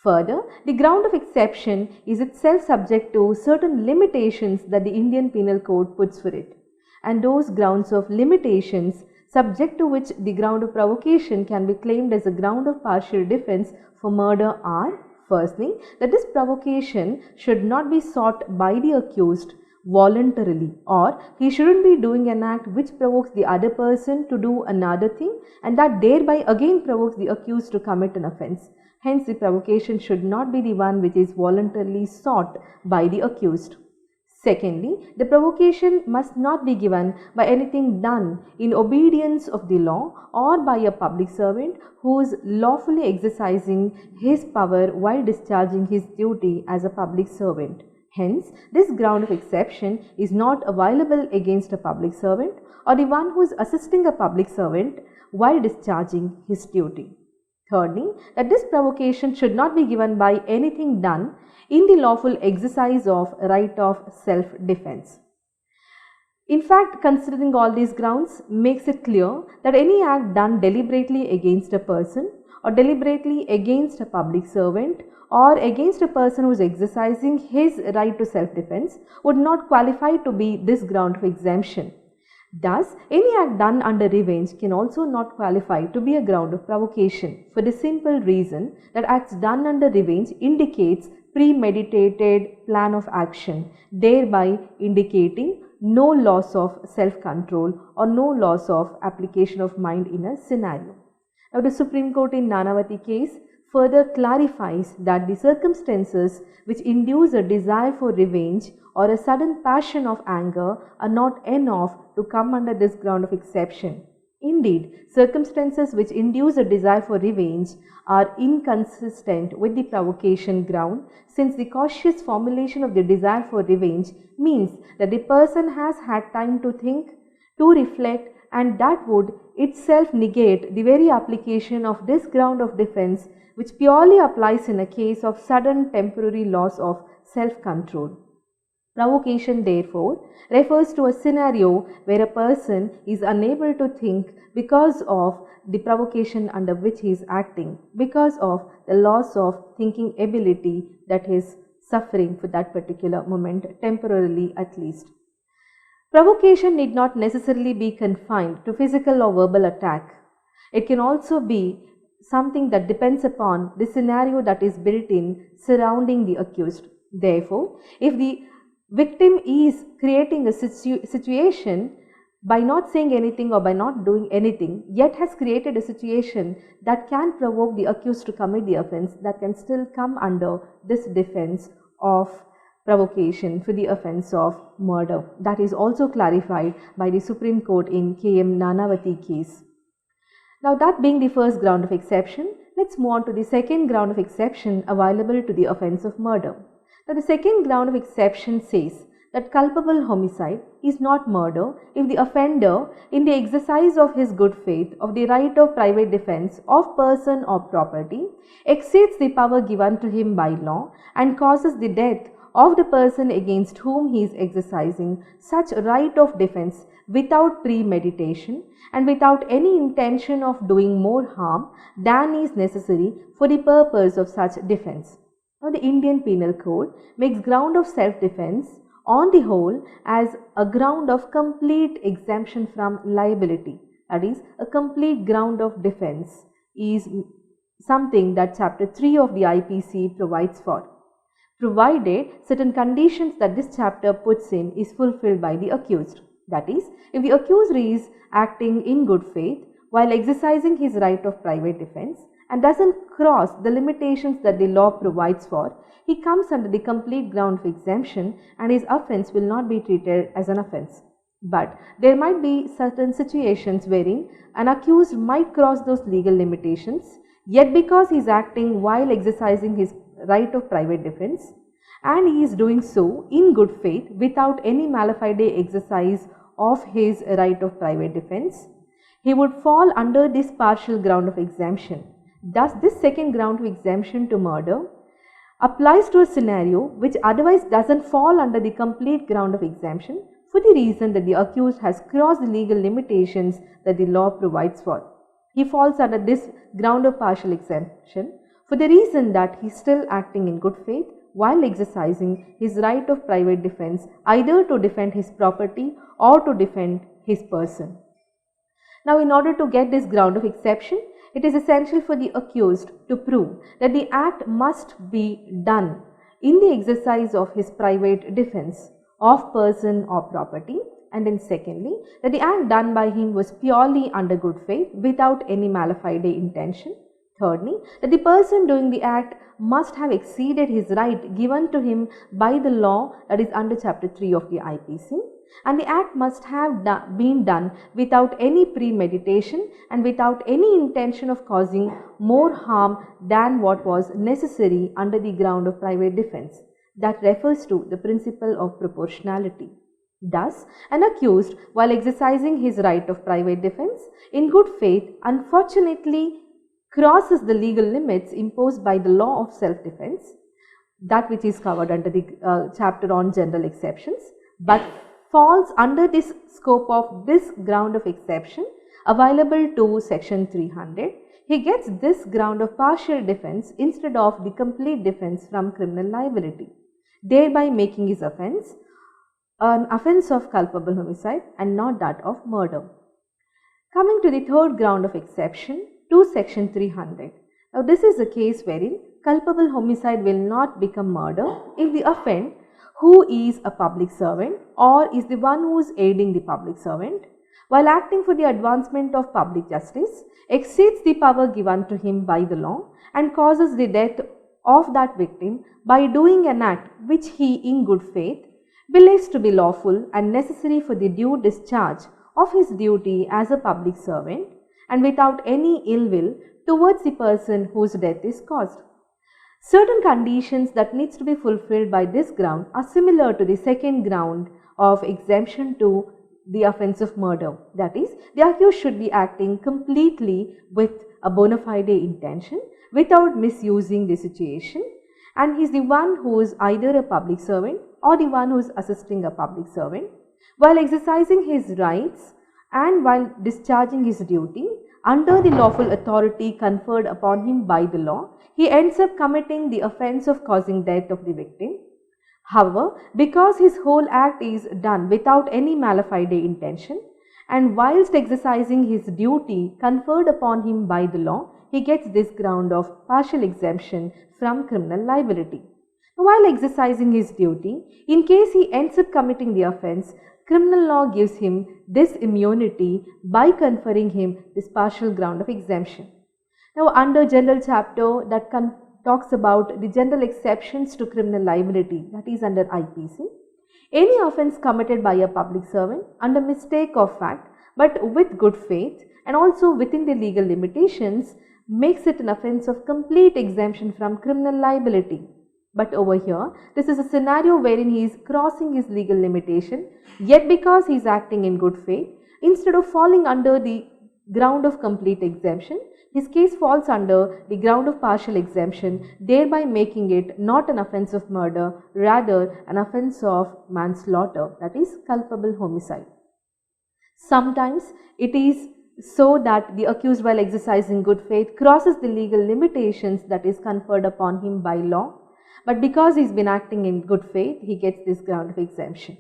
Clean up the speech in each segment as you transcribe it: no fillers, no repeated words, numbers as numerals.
Further, the ground of exception is itself subject to certain limitations that the Indian Penal Code puts for it. And those grounds of limitations subject to which the ground of provocation can be claimed as a ground of partial defense for murder are, firstly, that this provocation should not be sought by the accused voluntarily, or he shouldn't be doing an act which provokes the other person to do another thing and that thereby again provokes the accused to commit an offense. Hence, the provocation should not be the one which is voluntarily sought by the accused. Secondly, the provocation must not be given by anything done in obedience of the law or by a public servant who is lawfully exercising his power while discharging his duty as a public servant. Hence, this ground of exception is not available against a public servant or the one who is assisting a public servant while discharging his duty. Thirdly, that this provocation should not be given by anything done in the lawful exercise of right of self-defense. In fact, considering all these grounds makes it clear that any act done deliberately against a person or deliberately against a public servant or against a person who is exercising his right to self-defense would not qualify to be this ground of exemption. Thus, any act done under revenge can also not qualify to be a ground of provocation for the simple reason that acts done under revenge indicates premeditated plan of action, thereby indicating no loss of self-control or no loss of application of mind in a scenario. Now, the Supreme Court in Nanavati case further clarifies that the circumstances which induce a desire for revenge or a sudden passion of anger are not enough to come under this ground of exception. Indeed, circumstances which induce a desire for revenge are inconsistent with the provocation ground, since the cautious formulation of the desire for revenge means that the person has had time to think, to reflect, and that would itself negate the very application of this ground of defense, which purely applies in a case of sudden temporary loss of self-control. Provocation, therefore, refers to a scenario where a person is unable to think because of the provocation under which he is acting, because of the loss of thinking ability that he is suffering for that particular moment, temporarily at least. Provocation need not necessarily be confined to physical or verbal attack. It can also be something that depends upon the scenario that is built in surrounding the accused. Therefore, if the victim is creating a situation by not saying anything or by not doing anything, yet has created a situation that can provoke the accused to commit the offense, that can still come under this defense of provocation for the offense of murder. That is also clarified by the Supreme Court in KM Nanavati case. Now, that being the first ground of exception, let's move on to the second ground of exception available to the offense of murder. Now, the second ground of exception says that culpable homicide is not murder if the offender, in the exercise of his good faith of the right of private defense of person or property, exceeds the power given to him by law and causes the death of the person against whom he is exercising such right of defense without premeditation and without any intention of doing more harm than is necessary for the purpose of such defense. Now, the Indian Penal Code makes ground of self-defense on the whole as a ground of complete exemption from liability. That is, a complete ground of defense is something that chapter 3 of the IPC provides for, provided certain conditions that this chapter puts in is fulfilled by the accused. That is, if the accused is acting in good faith while exercising his right of private defense and doesn't cross the limitations that the law provides for, he comes under the complete ground of exemption and his offense will not be treated as an offense. But there might be certain situations wherein an accused might cross those legal limitations, yet because he is acting while exercising his right of private defense and he is doing so in good faith without any mala fide exercise of his right of private defense, he would fall under this partial ground of exemption. Thus, this second ground of exemption to murder applies to a scenario which otherwise doesn't fall under the complete ground of exemption for the reason that the accused has crossed the legal limitations that the law provides for. He falls under this ground of partial exemption for the reason that he is still acting in good faith while exercising his right of private defense, either to defend his property or to defend his person. Now, in order to get this ground of exception, it is essential for the accused to prove that the act must be done in the exercise of his private defense of person or property, and then secondly, that the act done by him was purely under good faith without any mala fide intention. Thirdly, that the person doing the act must have exceeded his right given to him by the law, that is under chapter 3 of the IPC, and the act must have been done without any premeditation and without any intention of causing more harm than what was necessary under the ground of private defense. That refers to the principle of proportionality. Thus, an accused, while exercising his right of private defense in good faith, unfortunately crosses the legal limits imposed by the law of self-defense, that which is covered under the chapter on general exceptions, but falls under this scope of this ground of exception available to section 300. He gets this ground of partial defense instead of the complete defense from criminal liability, thereby making his offence an offence of culpable homicide and not that of murder. Coming to the third ground of exception to section 300. Now, this is a case wherein culpable homicide will not become murder if the offender, who is a public servant or is the one who is aiding the public servant while acting for the advancement of public justice, exceeds the power given to him by the law and causes the death of that victim by doing an act which he in good faith believes to be lawful and necessary for the due discharge of his duty as a public servant and without any ill will towards the person whose death is caused. Certain conditions that needs to be fulfilled by this ground are similar to the second ground of exemption to the offence of murder. That is, the accused should be acting completely with a bona fide intention without misusing the situation, and he is the one who is either a public servant or the one who is assisting a public servant while exercising his rights and while discharging his duty under the lawful authority conferred upon him by the law. He ends up committing the offence of causing death of the victim. However, because his whole act is done without any mala fide intention and whilst exercising his duty conferred upon him by the law, he gets this ground of partial exemption from criminal liability. While exercising his duty, in case he ends up committing the offence, criminal law gives him this immunity by conferring him this partial ground of exemption. Now, under general chapter that talks about the general exceptions to criminal liability, that is under IPC, any offence committed by a public servant under mistake of fact but with good faith and also within the legal limitations makes it an offence of complete exemption from criminal liability. But over here, this is a scenario wherein he is crossing his legal limitation, yet because he is acting in good faith, instead of falling under the ground of complete exemption, his case falls under the ground of partial exemption, thereby making it not an offence of murder, rather an offence of manslaughter, that is culpable homicide. Sometimes it is so that the accused, while exercising good faith, crosses the legal limitations that is conferred upon him by law, but because he has been acting in good faith, he gets this ground of exemption.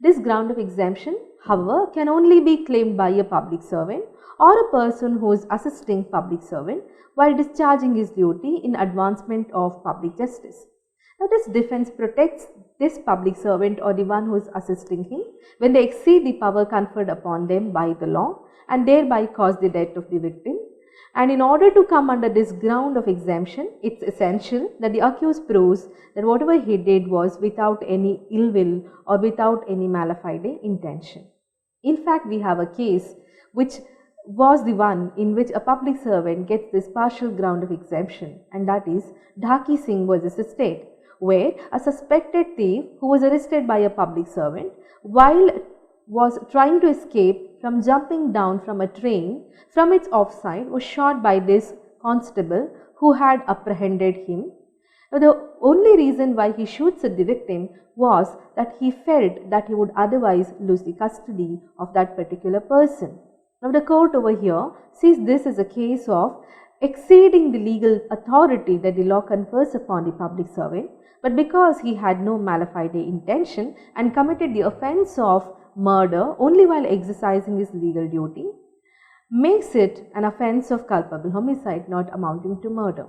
This ground of exemption, however, can only be claimed by a public servant or a person who is assisting public servant while discharging his duty in advancement of public justice. Now, this defense protects this public servant or the one who is assisting him when they exceed the power conferred upon them by the law and thereby cause the death of the victim. And in order to come under this ground of exemption, it's essential that the accused proves that whatever he did was without any ill will or without any mala fide intention. In fact, we have a case which was the one in which a public servant gets this partial ground of exemption, and that is Dhaki Singh versus Estate, where a suspected thief who was arrested by a public servant while was trying to escape from jumping down from a train from its offside was shot by this constable who had apprehended him. Now, the only reason why he shoots at the victim was that he felt that he would otherwise lose the custody of that particular person. Now, the court over here sees this as a case of exceeding the legal authority that the law confers upon the public servant, but because he had no mala fide intention and committed the offence of murder only while exercising his legal duty, makes it an offence of culpable homicide not amounting to murder.